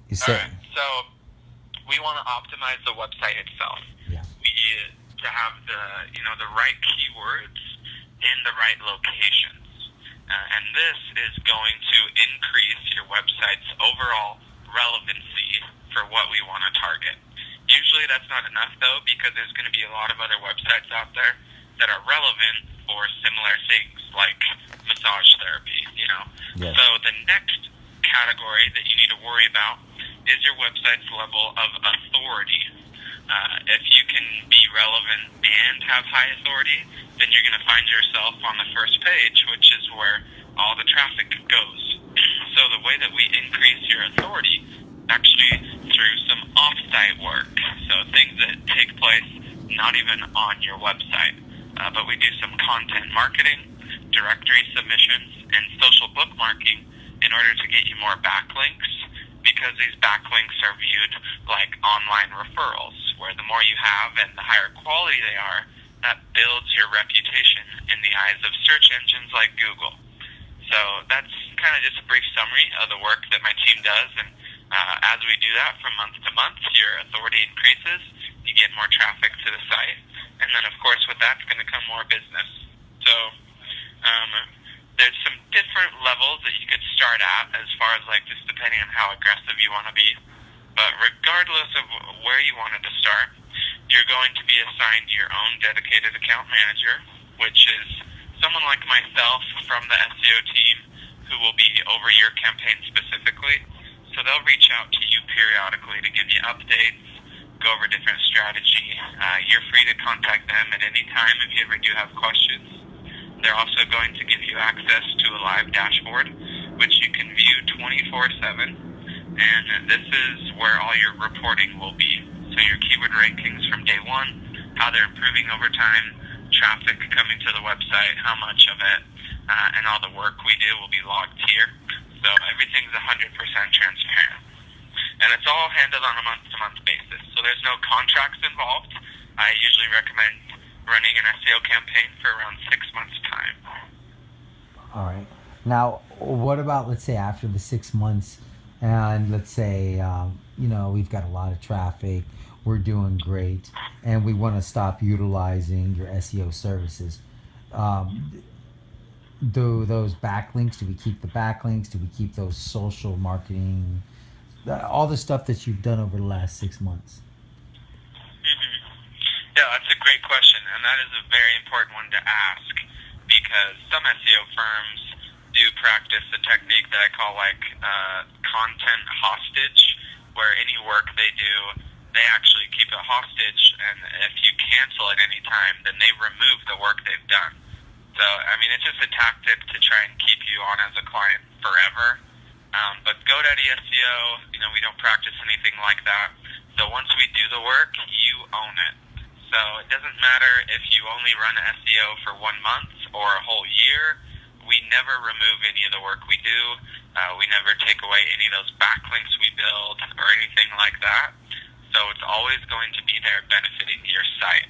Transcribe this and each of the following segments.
You All say, right. So we want to optimize the website itself. yeah, We to have the right keywords in the right locations, and this is going to increase your website's overall relevancy for what we want to target. Usually that's not enough though, because there's going to be a lot of other websites out there that are relevant for similar things like massage therapy. yes, So the next category that you need to worry about is your website's level of authority. If you can be relevant and have high authority, then you're going to find yourself on the first page, which is where all the traffic goes. So the way that we increase your authority is actually through some off-site work. So things that take place not even on your website. But we do some content marketing, directory submissions, and social bookmarking in order to get you more backlinks, because these backlinks are viewed like online referrals, where the more you have and the higher quality they are, that builds your reputation in the eyes of search engines like Google. So that's kind of just a brief summary of the work that my team does. And as we do that from month to month, your authority increases, you get more traffic to the site, and then of course with that's going to come more business. So um, there's some different levels that you could start at, as far as like just depending on how aggressive you want to be. But regardless of where you wanted to start, you're going to be assigned your own dedicated account manager, which is someone like myself from the SEO team who will be over your campaign specifically. So they'll reach out to you periodically to give you updates, go over different strategy. You're free to contact them at any time if you ever do have questions. They're also going to give you access to a live dashboard, which you can view 24/7, and this is where all your reporting will be. So your keyword rankings from day one, how they're improving over time, traffic coming to the website, how much of it, and all the work we do will be logged here. So everything's 100% transparent. And it's all handled on a month-to-month basis. So there's no contracts involved. I usually recommend running an SEO campaign for around 6 months' time. all right. Now, what about, let's say, after the 6 months, and let's say, we've got a lot of traffic, we're doing great, and we want to stop utilizing your SEO services. Um, do those backlinks? Do we keep the backlinks? Do we keep those social marketing? All the stuff that you've done over the last 6 months. Mm-hmm. Yeah, that's a great question, and that is a very important one to ask, because some SEO firms do practice a technique that I call content hostage, where any work they do, they actually keep it hostage, and if you cancel at any time, then they remove the work they've done. So, I mean, it's just a tactic to try and keep you on as a client forever. But GoDaddy SEO, we don't practice anything like that. So once we do the work, you own it. So it doesn't matter if you only run SEO for 1 month or a whole year. We never remove any of the work we do. We never take away any of those backlinks we build or anything like that. So it's always going to be there benefiting your site.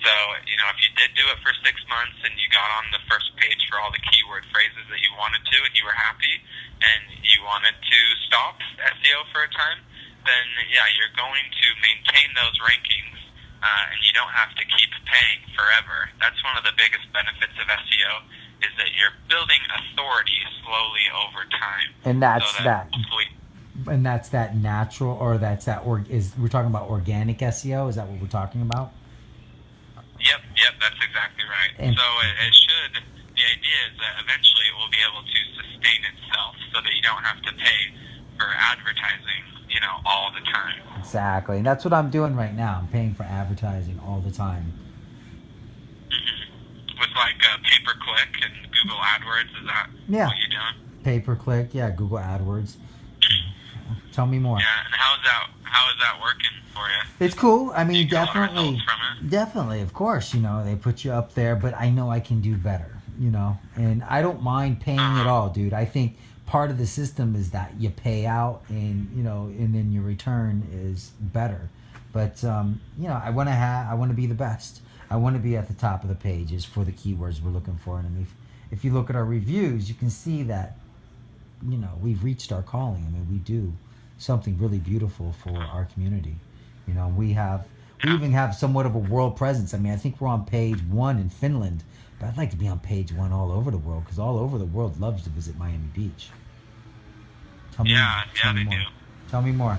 So, if you did do it for 6 months and you got on the first page for all the keyword phrases that you wanted to and you were happy and you wanted to stop SEO for a time, then yeah, you're going to maintain those rankings, and you don't have to keep paying forever. That's one of the biggest benefits of SEO, is that you're building authority slowly over time. And So that's that that. hopefully, And that's that natural, or that's that. Or is we're talking about organic SEO? Is that what we're talking about? yep, that's exactly right. And So it should, the idea is that eventually it will be able to sustain itself so that you don't have to pay for advertising, all the time. exactly, and that's what I'm doing right now. I'm paying for advertising all the time. Hmm. With pay per click and Google AdWords, is that Yeah, what you're doing? pay per click. Yeah, Google AdWords. Tell me more. Yeah, and how is that working for you? It's cool. I Do you mean, get a lot of results definitely, from it? definitely. Of course, they put you up there, but I know I can do better. And I don't mind Uh paying at huh. all, dude. I think part of the system is that you pay out, and then your return is better. But I want to be the best. I want to be at the top of the pages for the keywords we're looking for. And if you look at our reviews, you can see that we've reached our calling. I mean, we do. something really beautiful for our community. You know, we Yeah. even have somewhat of a world presence. I mean, I think we're on page one in Finland, but I'd like to be on page one all over the world because all over the world loves to visit Miami Beach. Yeah, Tell yeah, me they more. do. Tell me more.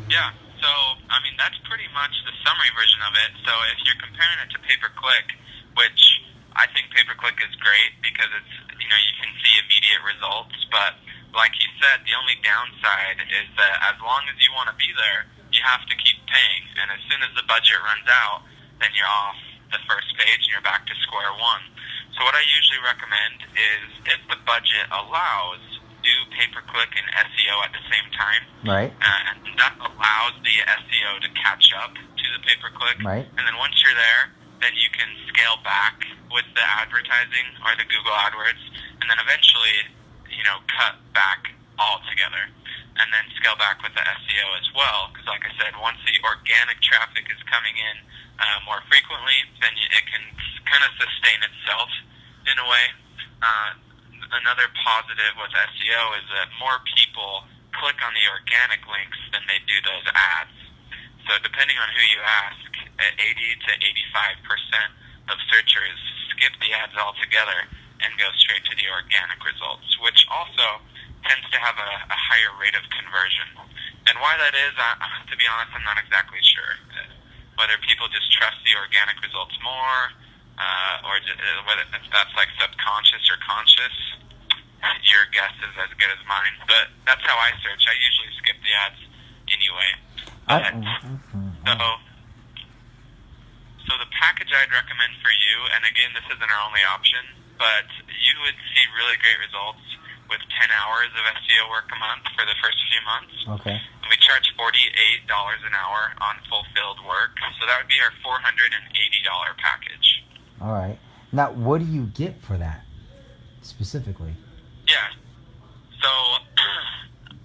Yeah. So, I mean, that's pretty much the summary version of it. So, if you're comparing it to pay per click, which I think pay per click is great because it's, you can see immediate results. But like you said, the only downside is that as long as you want to be there, you have to keep paying. And as soon as the budget runs out, then you're off the first page and you're back to square one. So, what I usually recommend is if the budget allows, do pay per click and SEO at the same time, Right. and that allows the SEO to catch up to the pay per click. Right. And then once you're there, then you can scale back with the advertising or the Google AdWords, and then eventually, cut back altogether, and then scale back with the SEO as well. Because, like I said, once the organic traffic is coming in more frequently, then it can kind of sustain itself in a way. Another positive with SEO is that more people click on the organic links than they do those ads. So depending on who you ask, 80 to 85% of searchers skip the ads altogether and go straight to the organic results, which also tends to have a higher rate of conversion. And why that is, to be honest, I'm not exactly sure. Whether people just trust the organic results more, or whether that's like subconscious or conscious, your guess is as good as mine. But that's how I search. I usually skip the ads anyway. But so the package I'd recommend for you, and again, this isn't our only option, but you would see really great results with 10 hours of SEO work a month for the first few months. Okay. And we charge $48 an hour on fulfilled work, so that would be our $480 package. All right. Now, what do you get for that specifically? Yeah. So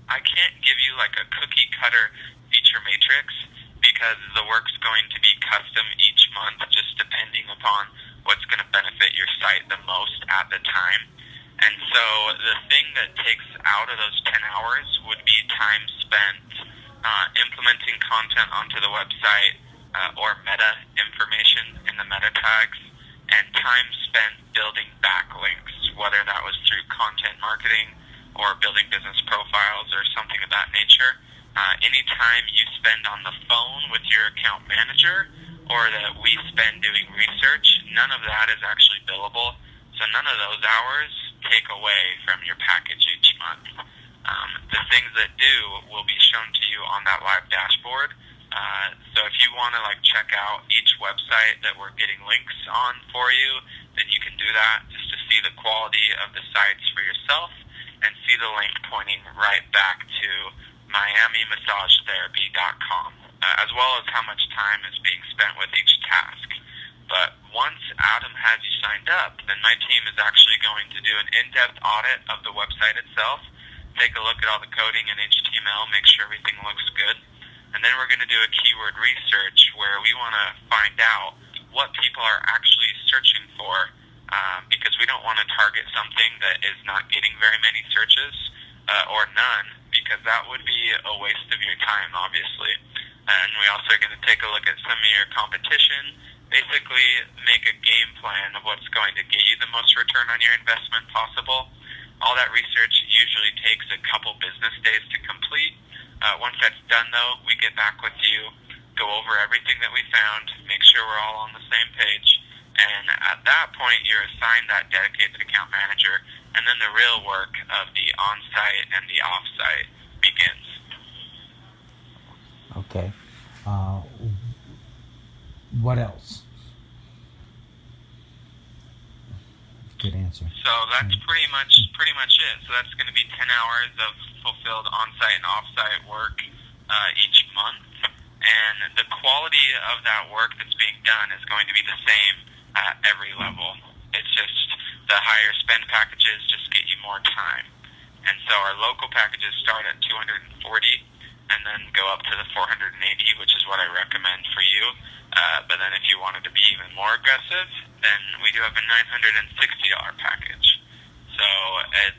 I can't give you like a cookie cutter feature matrix because the work's going to be custom each month, just depending upon what's going to benefit your site the most at the time. And so the thing that takes out of those 10 hours would be time spent implementing content onto the website or meta information in the meta tags, and time spent building backlinks, whether that was through content marketing or building business profiles or something of that nature. Any time you spend on the phone with your account manager or that we spend doing research, none of that is actually billable. So none of those hours take away from your package each month. The things that do will be shown to you on that live dashboard. So if you want to check out each website that we're getting links on for you, then you can do that just to see the quality of the sites for yourself and see the link pointing right back to MiamiMassageTherapy.com, as well as how much time is being spent with each task. But once Adam has you signed up, then my team is actually going to do an in-depth audit of the website itself, take a look at all the coding and HTML, make sure everything looks good. And then we're going to do a keyword research where we want to find out what people are actually searching for, because we don't want to target something that is not getting very many searches or none, because that would be a waste of your time, obviously. And we also are going to take a look at some of your competition, basically make a game plan of what's going to get you the most return on your investment possible. All that research usually takes a couple business days to complete. Once that's done, though, we get back with you, go over everything that we found, make sure we're all on the same page, and at that point, you're assigned that dedicated account manager, and then the real work of the on-site and the off-site begins. Okay. What else? Good answer. So that's pretty much it. So that's going to be 10 hours of fulfilled on-site and off-site work each month, and the quality of that work that's being done is going to be the same at every level. It's just the higher spend packages just get you more time, and so our local packages start at $240 and then go up to the $480, which is what I recommend for you. But then if you wanted to be even more aggressive, then we do have a $960 package. So,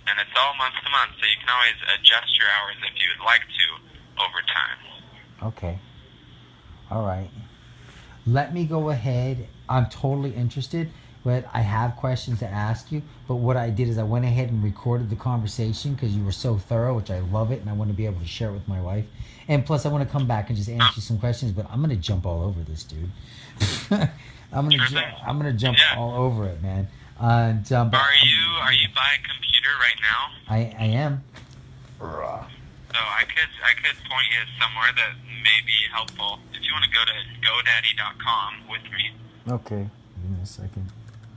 and it's all month to month, so you can always adjust your hours if you would like to over time. Okay. All right. Let me go ahead. I'm totally interested, but I have questions to ask you. But what I did is I went ahead and recorded the conversation because you were so thorough, which I love it, and I want to be able to share it with my wife. And plus, I want to come back and just answer you some questions. But I'm gonna jump all over this, dude. I'm gonna jump all over it, man. And but Are you by a computer right now? I am. So I could point you somewhere that may be helpful. If you want to go to GoDaddy.com with me. Okay. Give me a second.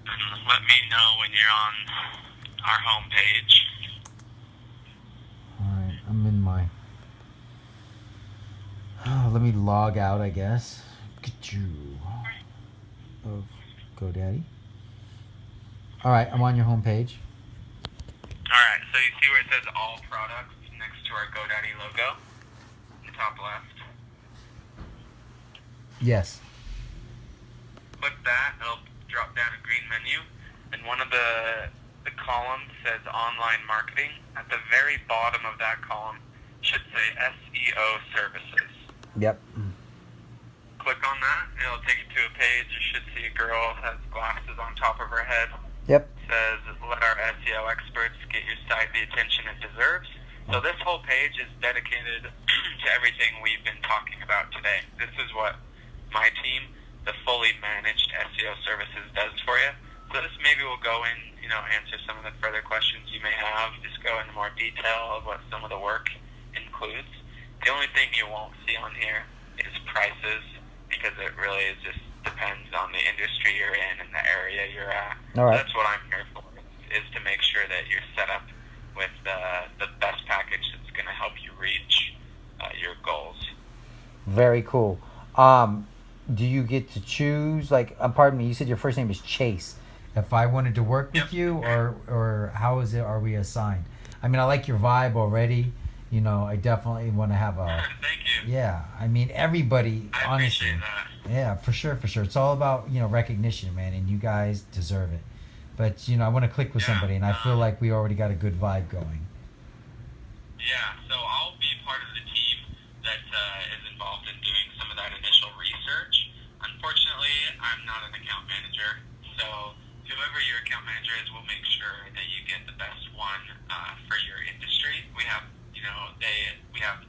And let me know when you're on our homepage. All right. I'm in my. Oh, let me log out, I guess. Get you. Of GoDaddy. All right. I'm on your homepage. Alright, so you see where it says all products next to our GoDaddy logo? In the top left. Yes. Click that, it'll drop down a green menu, and one of the columns says online marketing. At the very bottom of that column should say SEO services. Yep. Click on that, and it'll take you to a page. You should see a girl has glasses on top of her head. Yep. Says, let our SEO experts get your site the attention it deserves. So this whole page is dedicated to everything we've been talking about today. This is what my team, the fully managed SEO services, does for you. So this maybe will go in, answer some of the further questions you may have, just go into more detail of what some of the work includes. The only thing you won't see on here is prices, because it really just depends on the industry you're in and the area you're at. All right. That's what I'm here for, is to make sure that you're set up with the best package that's going to help you reach your goals. Very cool. Do you get to choose? Like, pardon me. You said your first name is Chase. If I wanted to work with you, or how is it? Are we assigned? I mean, I like your vibe already. I definitely want to have a. Thank you. Yeah, I mean, everybody. I honestly. appreciate that. Yeah, for sure. It's all about recognition, man, and you guys deserve it. But I want to click with somebody, and I feel like we already got a good vibe going. Yeah, so I'll be part of the team that is involved in doing some of that initial research. Unfortunately, I'm not an account manager, so whoever your account manager is, will make sure that you get the best one for your industry. We have, we have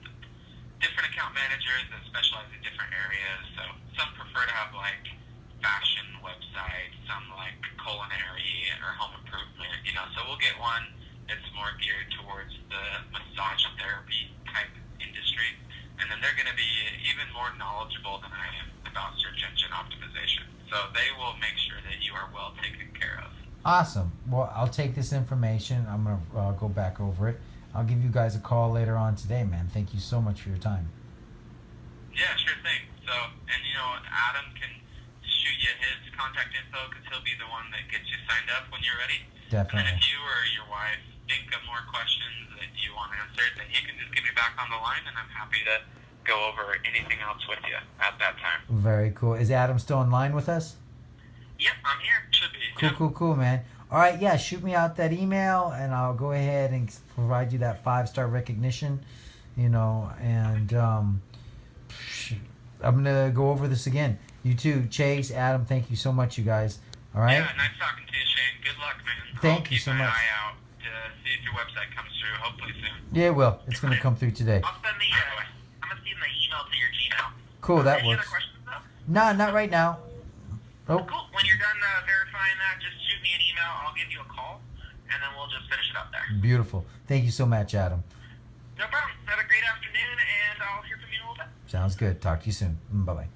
different account managers that specialize in different areas. So some prefer to have like fashion websites, some like culinary or home improvement, so we'll get one that's more geared towards the massage therapy type industry. And then they're going to be even more knowledgeable than I am about search engine optimization. So they will make sure that you are well taken care of. Awesome. Well, I'll take this information. I'm going to go back over it. I'll give you guys a call later on today, man. Thank you so much for your time. Yeah, sure thing. So, and Adam can shoot you his contact info, because he'll be the one that gets you signed up when you're ready. Definitely. And then if you or your wife think of more questions that you want answered, then you can just give me back on the line, and I'm happy to go over anything else with you at that time. Very cool. Is Adam still in line with us? Yep, I'm here. Should be. Cool, man. All right, yeah, shoot me out that email, and I'll go ahead and provide you that 5-star recognition, and I'm going to go over this again. You too, Chase, Adam, thank you so much, you guys. All right? Yeah, nice talking to you, Shane. Good luck, man. Thank you so much. I'll keep my eye out to see if your website comes through, hopefully soon. Yeah, it will. It's going to come through today. I'll send I'm going to send the email to your Gmail. Cool, that Any works. other questions, though? No, not right now. Oh. Cool. When you're done verifying that, just shoot me an email. I'll give you a call, and then we'll just finish it up there. Beautiful. Thank you so much, Adam. No problem. Have a great afternoon, and I'll hear from you in a little bit. Sounds good. Talk to you soon. Bye-bye.